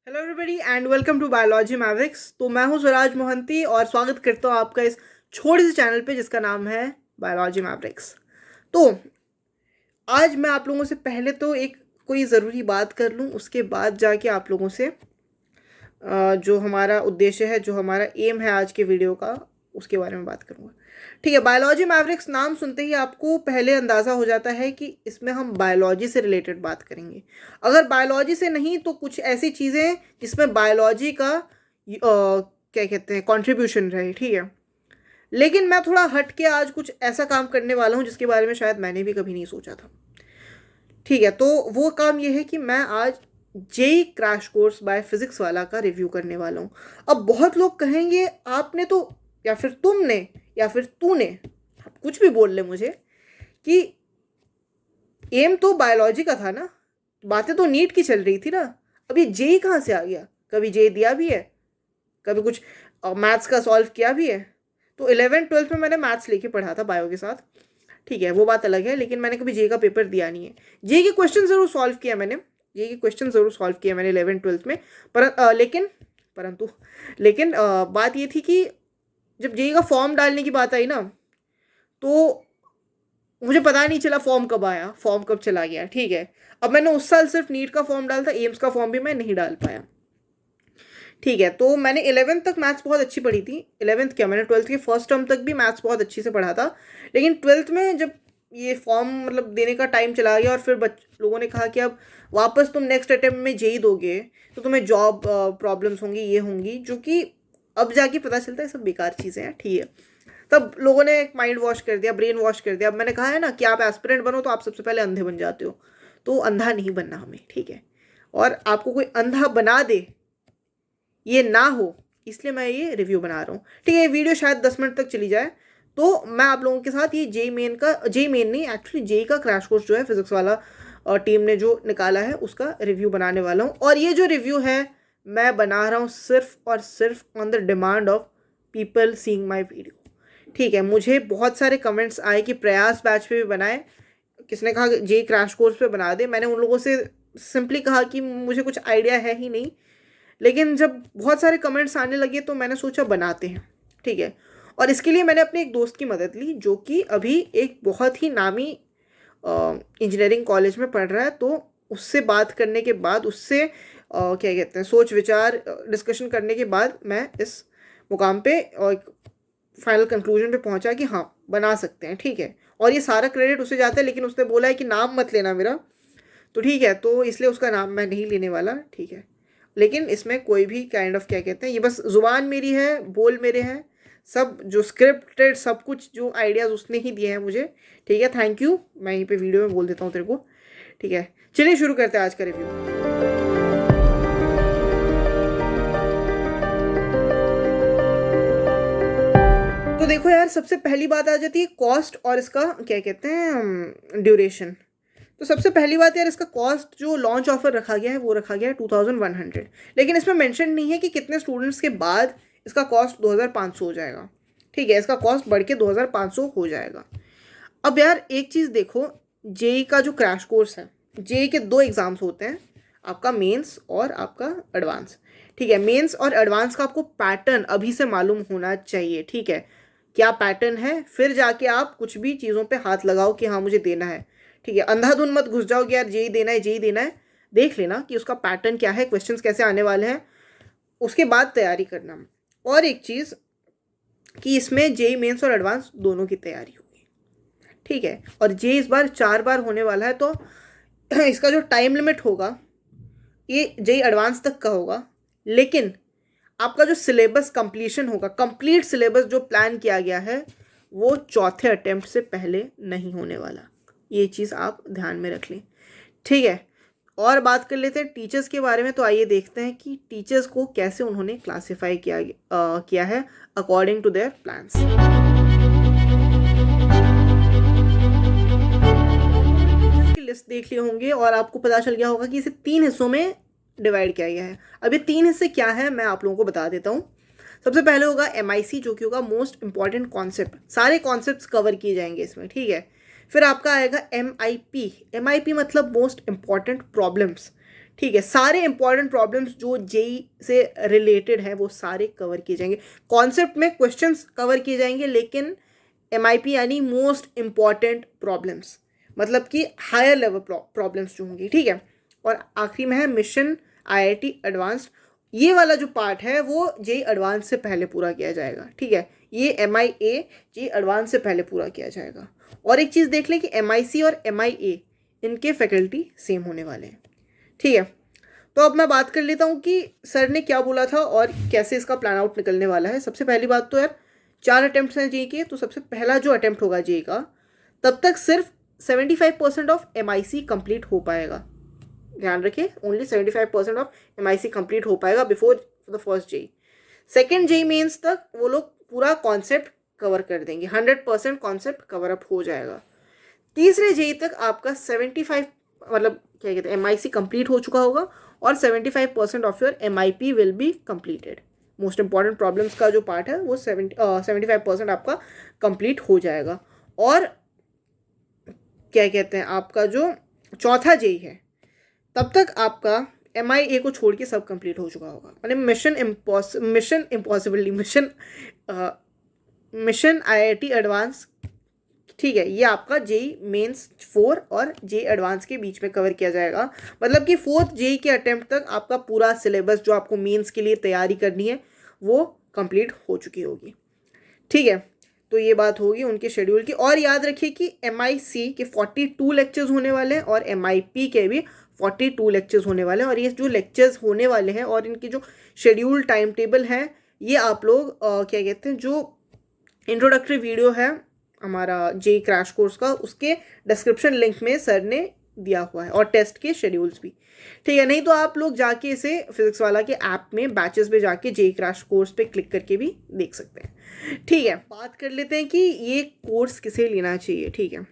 Hello everybody and welcome to biology mavericks. तो मैं हूं स्वराज मोहंती और स्वागत करता हूं आपका इस छोटे से चैनल पे जिसका नाम है बायोलॉजी मैवरिक्स। तो आज मैं आप लोगों से पहले तो एक कोई ज़रूरी बात कर लूं, उसके बाद जाके आप लोगों से जो हमारा उद्देश्य है, जो हमारा एम है आज के वीडियो का, उसके बारे में बात करूंगा। ठीक है, बायोलॉजी मैवरिक्स नाम सुनते ही आपको पहले अंदाज़ा हो जाता है कि इसमें हम बायोलॉजी से रिलेटेड बात करेंगे। अगर बायोलॉजी से नहीं तो कुछ ऐसी चीज़ें जिसमें बायोलॉजी का क्या कहते हैं कंट्रीब्यूशन रहे। ठीक है, लेकिन मैं थोड़ा हट के आज कुछ ऐसा काम करने वाला हूँ जिसके बारे में शायद मैंने भी कभी नहीं सोचा था। ठीक है, तो वो काम ये है कि मैं आज JEE crash course by physics वाला का रिव्यू करने वाला हूँ। अब बहुत लोग कहेंगे आपने तो, या फिर तुमने, या फिर तूने, आप कुछ भी बोल ले मुझे, कि एम तो बायोलॉजी का था ना, बातें तो नीट की चल रही थी ना, अब ये जेई कहाँ से आ गया? कभी जेई दिया भी है, कभी कुछ मैथ्स का सॉल्व किया भी है। तो 11th-12th में मैंने मैथ्स लेके पढ़ा था बायो के साथ, ठीक है, वो बात अलग है, लेकिन मैंने कभी जेई का पेपर दिया नहीं है। जेई के क्वेश्चन ज़रूर सॉल्व किया मैंने, जेई के क्वेश्चन ज़रूर सॉल्व किया मैंने 11th-12th में, लेकिन बात ये थी कि जब जेई का फॉर्म डालने की बात आई ना, तो मुझे पता नहीं चला फॉर्म कब आया, फॉर्म कब चला गया। ठीक है, अब मैंने उस साल सिर्फ नीट का फॉर्म डाला था, एम्स का फॉर्म भी मैं नहीं डाल पाया। ठीक है, तो मैंने 11th तक मैथ्स बहुत अच्छी पढ़ी थी। 11th क्या, मैंने 12th के फर्स्ट टर्म तक भी मैथ्स बहुत अच्छी से पढ़ा था। लेकिन 12th में जब ये फॉर्म मतलब देने का टाइम चला गया और फिर लोगों ने कहा कि अब वापस तुम नेक्स्ट अटेम्प्ट में जेई दोगे तो तुम्हें जॉब प्रॉब्लम्स होंगी, ये होंगी, जो कि अब जाके पता चलता है सब बेकार चीज़ें हैं। ठीक है, तब लोगों ने एक माइंड वॉश कर दिया, ब्रेन वॉश कर दिया। अब मैंने कहा है ना कि आप एस्पिरेंट बनो तो आप सबसे पहले अंधे बन जाते हो, तो अंधा नहीं बनना हमें। ठीक है, और आपको कोई अंधा बना दे, ये ना हो, इसलिए मैं ये रिव्यू बना रहा हूँ। ठीक है, ये वीडियो शायद 10 मिनट तक चली जाए, तो मैं आप लोगों के साथ ये जेई मेन नहीं, एक्चुअली जेई का क्रैश कोर्स जो है फिजिक्स वाला टीम ने जो निकाला है उसका रिव्यू बनाने वाला हूँ। और ये जो रिव्यू है मैं बना रहा हूँ सिर्फ और सिर्फ on the demand of people seeing my video. ठीक है, मुझे बहुत सारे कमेंट्स आए कि प्रयास बैच पे भी बनाए, किसने कहा जेई क्रैश कोर्स पे बना दे। मैंने उन लोगों से सिंपली कहा कि मुझे कुछ आइडिया है ही नहीं, लेकिन जब बहुत सारे कमेंट्स आने लगे तो मैंने सोचा बनाते हैं। ठीक है, और इसके लिए मैंने अपने एक दोस्त की मदद ली जो कि अभी एक बहुत ही नामी इंजीनियरिंग कॉलेज में पढ़ रहा है। तो उससे बात करने के बाद, उससे क्या कहते हैं, सोच विचार डिस्कशन करने के बाद मैं इस मुकाम पे एक फाइनल कंक्लूजन पे पहुंचा कि हाँ बना सकते हैं। ठीक है, और ये सारा क्रेडिट उसे जाता है, लेकिन उसने बोला है कि नाम मत लेना मेरा, तो ठीक है, तो इसलिए उसका नाम मैं नहीं लेने वाला। ठीक है, लेकिन इसमें कोई भी काइंड ऑफ क्या कहते हैं, ये बस ज़ुबान मेरी है, बोल मेरे हैं, सब जो स्क्रिप्टेड सब कुछ जो आइडियाज़ उसने ही दिए हैं मुझे। ठीक है, थैंक यू, मैं यहीं पे वीडियो में बोल देता हूँ तेरे को। ठीक है, चलिए शुरू करते हैं आज का रिव्यू। तो देखो यार, सबसे पहली बात आ जाती है कॉस्ट और इसका क्या कहते हैं ड्यूरेशन। तो सबसे पहली बात यार, इसका कॉस्ट जो लॉन्च ऑफर रखा गया है वो रखा गया है 2100, लेकिन इसमें मेंशन नहीं है कि कितने स्टूडेंट्स के बाद इसका कॉस्ट 2500 हो जाएगा। ठीक है, इसका कॉस्ट बढ़ के 2500 हो जाएगा। अब यार एक चीज़ देखो, जेई का जो क्रैश कोर्स है, जेई के 2 एग्ज़ाम्स होते हैं, आपका मेंस और आपका एडवांस। ठीक है, मेंस और एडवांस का आपको पैटर्न अभी से मालूम होना चाहिए। ठीक है, क्या पैटर्न है, फिर जाके आप कुछ भी चीज़ों पे हाथ लगाओ कि हाँ मुझे देना है। ठीक है, अंधाधुन मत घुस जाओ कि यार जेई देना है, जेई देना है। देख लेना कि उसका पैटर्न क्या है, क्वेश्चंस कैसे आने वाले हैं, उसके बाद तैयारी करना। और एक चीज़ कि इसमें जेई मेंस और एडवांस दोनों की तैयारी होगी। ठीक है, और जेई इस बार 4 बार होने वाला है, तो इसका जो टाइम लिमिट होगा ये जेई एडवांस तक का होगा, लेकिन आपका जो सिलेबस कंप्लीशन होगा, कंप्लीट सिलेबस जो प्लान किया गया है वो चौथे अटेम्प्ट से पहले नहीं होने वाला। ये चीज़ आप ध्यान में रख लें। ठीक है, और बात कर लेते हैं टीचर्स के बारे में। तो आइए देखते हैं कि टीचर्स को कैसे उन्होंने क्लासीफाई किया है अकॉर्डिंग टू देयर प्लान्स। की लिस्ट देख लिए होंगे और आपको पता चल गया होगा कि इसे 3 हिस्सों में डिवाइड किया गया है। अब ये 3 हिस्से क्या है मैं आप लोगों को बता देता हूँ। सबसे पहले होगा MIC, जो कि होगा मोस्ट इंपॉर्टेंट कॉन्सेप्ट, सारे कॉन्सेप्ट्स कवर किए जाएंगे इसमें। ठीक है, फिर आपका आएगा MIP, MIP मतलब मोस्ट इंपॉर्टेंट प्रॉब्लम्स। ठीक है, सारे इंपॉर्टेंट प्रॉब्लम्स जो जेई से रिलेटेड हैं वो सारे कवर किए जाएंगे। कॉन्सेप्ट में क्वेश्चंस कवर किए जाएंगे, लेकिन एमआईपी यानी मोस्ट इम्पॉर्टेंट प्रॉब्लम्स, मतलब कि हायर लेवल प्रॉब्लम्स जो होंगी, ठीक है। और आखिरी में है मिशन आईआईटी एडवांस्ड। ये वाला जो पार्ट है वो जेई एडवांस से पहले पूरा किया जाएगा, ठीक है। ये MIA जेई एडवांस से पहले पूरा किया जाएगा। और एक चीज़ देख लें कि MIC और MIA इनके फैकल्टी सेम होने वाले हैं, ठीक है। तो अब मैं बात कर लेता हूँ कि सर ने क्या बोला था और कैसे इसका प्लान आउट निकलने वाला है। सबसे पहली बात तो यार 4 अटेम्प्ट हैं जेई के, तो सबसे पहला जो अटेम्प्ट होगा जेई का, तब तक सिर्फ 75% ऑफ MIC कंप्लीट हो पाएगा। ध्यान रखिए, ओनली 75% ऑफ MIC कंप्लीट हो पाएगा before the first JEE. Second JEE mains तक वो लोग पूरा कॉन्सेप्ट कवर कर देंगे, 100% कॉन्सेप्ट कवर अप हो जाएगा। तीसरे जेई तक आपका 75 मतलब क्या कहते हैं MIC कंप्लीट हो चुका होगा और 75% of your MIP will be completed. Most important problems का जो पार्ट है वो 75% आपका कंप्लीट हो जाएगा। और क्या कहते हैं आपका जो चौथा जेई है तब तक आपका MIA को छोड़ के सब कंप्लीट हो चुका होगा। मैंने मिशन IIT एडवांस, ठीक है, ये आपका जेई मेंस 4 और जेई एडवांस के बीच में कवर किया जाएगा। मतलब कि 4th जेई के अटेम्प्ट तक आपका पूरा सिलेबस जो आपको मेंस के लिए तैयारी करनी है वो कंप्लीट हो चुकी होगी, ठीक है। तो ये बात होगी उनके शेड्यूल की। और याद रखिए कि MIC के 42 लेक्चर्स होने वाले हैं और MIP के भी 42 लेक्चर्स होने वाले हैं। और ये जो लेक्चर्स होने वाले हैं और इनकी जो शेड्यूल टाइम टेबल है, ये आप लोग क्या कहते हैं, जो इंट्रोडक्टरी वीडियो है हमारा जेई क्रैश कोर्स का, उसके डिस्क्रिप्शन लिंक में सर ने दिया हुआ है, और टेस्ट के शेड्यूल्स भी, ठीक है। नहीं तो आप लोग जाके इसे फिजिक्स वाला के ऐप में बैचेस में जाके जेई क्रैश कोर्स पे क्लिक करके भी देख सकते हैं, ठीक है। बात कर लेते हैं कि ये कोर्स किसे लेना चाहिए, ठीक है।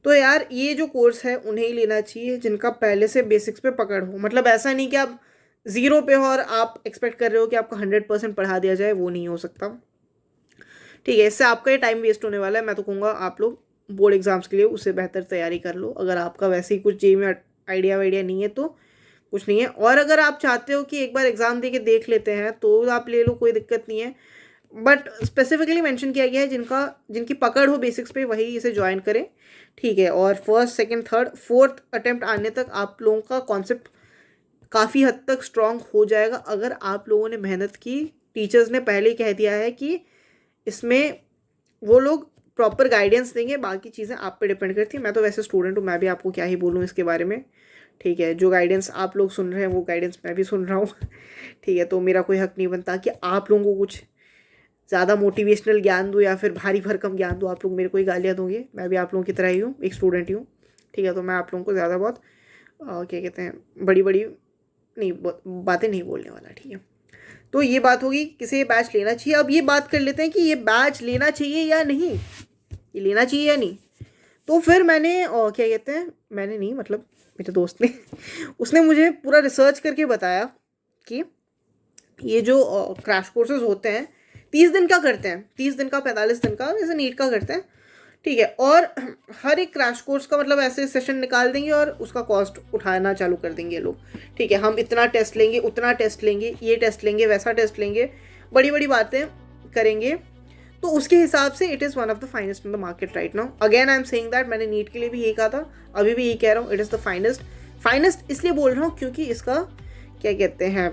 तो यार ये जो कोर्स है उन्हें ही लेना चाहिए जिनका पहले से बेसिक्स पे पकड़ हो। मतलब ऐसा नहीं कि आप 0 पे हो और आप एक्सपेक्ट कर रहे हो कि आपको 100% पढ़ा दिया जाए, वो नहीं हो सकता, ठीक है। इससे आपका ही टाइम वेस्ट होने वाला है। मैं तो कहूँगा आप लोग बोर्ड एग्जाम्स के लिए उससे बेहतर तैयारी कर लो। अगर आपका वैसे ही कुछ जेई में आइडिया वाइडिया नहीं है तो कुछ नहीं है। और अगर आप चाहते हो कि एक बार एग्ज़ाम दे के देख लेते हैं तो आप ले लो, कोई दिक्कत नहीं है। बट स्पेसिफिकली मेंशन किया गया है जिनकी पकड़ हो बेसिक्स पे वही इसे ज्वाइन करें, ठीक है। और first, second, third, fourth attempt आने तक आप लोगों का कॉन्सेप्ट काफ़ी हद तक स्ट्रांग हो जाएगा अगर आप लोगों ने मेहनत की। टीचर्स ने पहले ही कह दिया है कि इसमें वो लोग प्रॉपर गाइडेंस देंगे, बाकी चीज़ें आप पे डिपेंड करती हैं। मैं तो वैसे स्टूडेंट हूँ, मैं भी आपको क्या ही बोलूँ इसके बारे में, ठीक है। जो गाइडेंस आप लोग सुन रहे हैं वो गाइडेंस मैं भी सुन रहा हूँ, ठीक है। तो मेरा कोई हक नहीं बनता कि आप लोगों को कुछ ज़्यादा मोटिवेशनल ज्ञान दूँ या फिर भारी भरकम ज्ञान दूँ। आप लोग मेरे को ही गालियाँ दोगे, मैं भी आप लोगों की तरह ही हूँ, एक स्टूडेंट ही हूँ, ठीक है। तो मैं आप लोगों को ज़्यादा बहुत क्या कहते हैं बड़ी बड़ी नहीं बातें नहीं बोलने वाला, ठीक है। तो ये बात होगी किसे ये बैच लेना चाहिए। अब ये बात कर लेते हैं कि ये बैच लेना चाहिए या नहीं, ये लेना चाहिए या नहीं। तो फिर मैंने क्या कहते हैं, मैंने नहीं मतलब मेरे दोस्त ने उसने मुझे पूरा रिसर्च करके बताया कि ये जो क्रैश कोर्सेज होते हैं 30 दिन का करते हैं, 30 दिन का, 45 दिन का, जैसे नीट का करते हैं, ठीक है। और हर एक क्रैश कोर्स का मतलब ऐसे सेशन निकाल देंगे और उसका कॉस्ट उठाना चालू कर देंगे लोग, ठीक है। हम इतना टेस्ट लेंगे, उतना टेस्ट लेंगे, ये टेस्ट लेंगे, वैसा टेस्ट लेंगे, बड़ी बड़ी बातें करेंगे। तो उसके हिसाब से it is one of the finest in the market right now. Again I am saying that, मैंने नीट के लिए भी यही कहा था, अभी भी यही कह रहा हूँ, इट इज़ द फाइनेस्ट इसलिए बोल रहा हूँ क्योंकि इसका क्या कहते हैं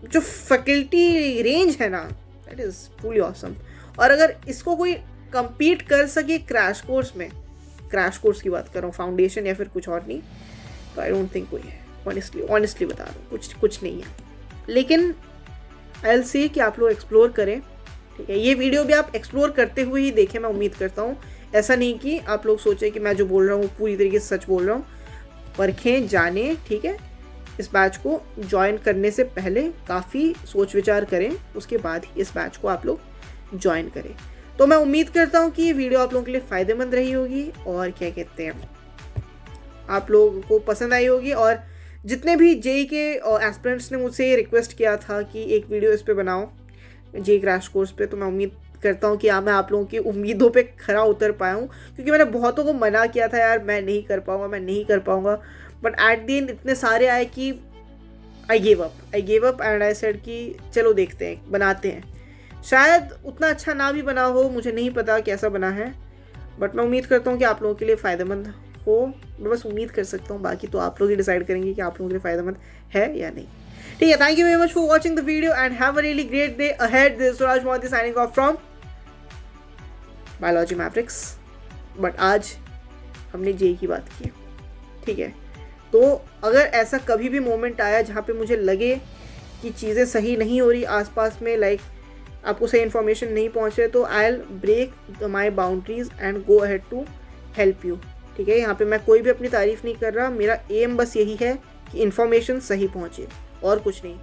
जो फैकल्टी रेंज है ना, दैट इज़ ट्रूली ऑसम। और अगर इसको कोई compete कर सके क्रैश कोर्स में, क्रैश कोर्स की बात कर रहा हूँ, फाउंडेशन या फिर कुछ और नहीं, तो आई डोंट थिंक कोई है। ऑनेस्टली बता रहा हूँ, कुछ नहीं है। लेकिन आई विल से कि आप लोग एक्सप्लोर करें, ठीक है। ये वीडियो भी आप एक्सप्लोर करते हुए ही देखें, मैं उम्मीद करता हूँ। ऐसा नहीं कि आप लोग सोचें कि मैं जो बोल रहा हूँ पूरी तरीके से सच बोल रहा हूँ। परखें, जानें, ठीक है। इस बैच को ज्वाइन करने से पहले काफ़ी सोच विचार करें, उसके बाद ही इस बैच को आप लोग ज्वाइन करें। तो मैं उम्मीद करता हूँ कि ये वीडियो आप लोगों के लिए फ़ायदेमंद रही होगी और क्या कहते हैं आप लोगों को पसंद आई होगी। और जितने भी जेई के एस्पिरेंट्स ने मुझसे ये रिक्वेस्ट किया था कि एक वीडियो इस पे बनाओ जेई क्रैश कोर्स पे, तो मैं उम्मीद करता हूँ कि मैं आप लोगों की उम्मीदों पे खरा उतर पाया हूँ। क्योंकि मैंने बहुतों को मना किया था, यार मैं नहीं कर पाऊँगा, बट एट द एंड इतने सारे आए कि I gave up and I said कि चलो देखते हैं, बनाते हैं। शायद उतना अच्छा ना भी बना हो, मुझे नहीं पता कैसा बना है, बट मैं उम्मीद करता हूँ कि आप लोगों के लिए फ़ायदेमंद हो। मैं बस उम्मीद कर सकता हूँ, बाकी तो आप लोग ही डिसाइड करेंगे कि आप लोगों के लिए फ़ायदेमंद है या नहीं। ठीक है, thank you very much for watching the video and have a really great day ahead. This Suraj Modi signing off from biology matrix. But आज हमने जे की बात की, ठीक है। तो अगर ऐसा कभी भी मोमेंट आया जहाँ पे मुझे लगे कि चीज़ें सही नहीं हो रही आसपास में, लाइक आपको सही इन्फॉर्मेशन नहीं पहुँच रहे, तो I will break my boundaries and go ahead to help you. ठीक है, यहाँ पे मैं कोई भी अपनी तारीफ़ नहीं कर रहा, मेरा एम बस यही है कि इन्फॉर्मेशन सही पहुँचे और कुछ नहीं।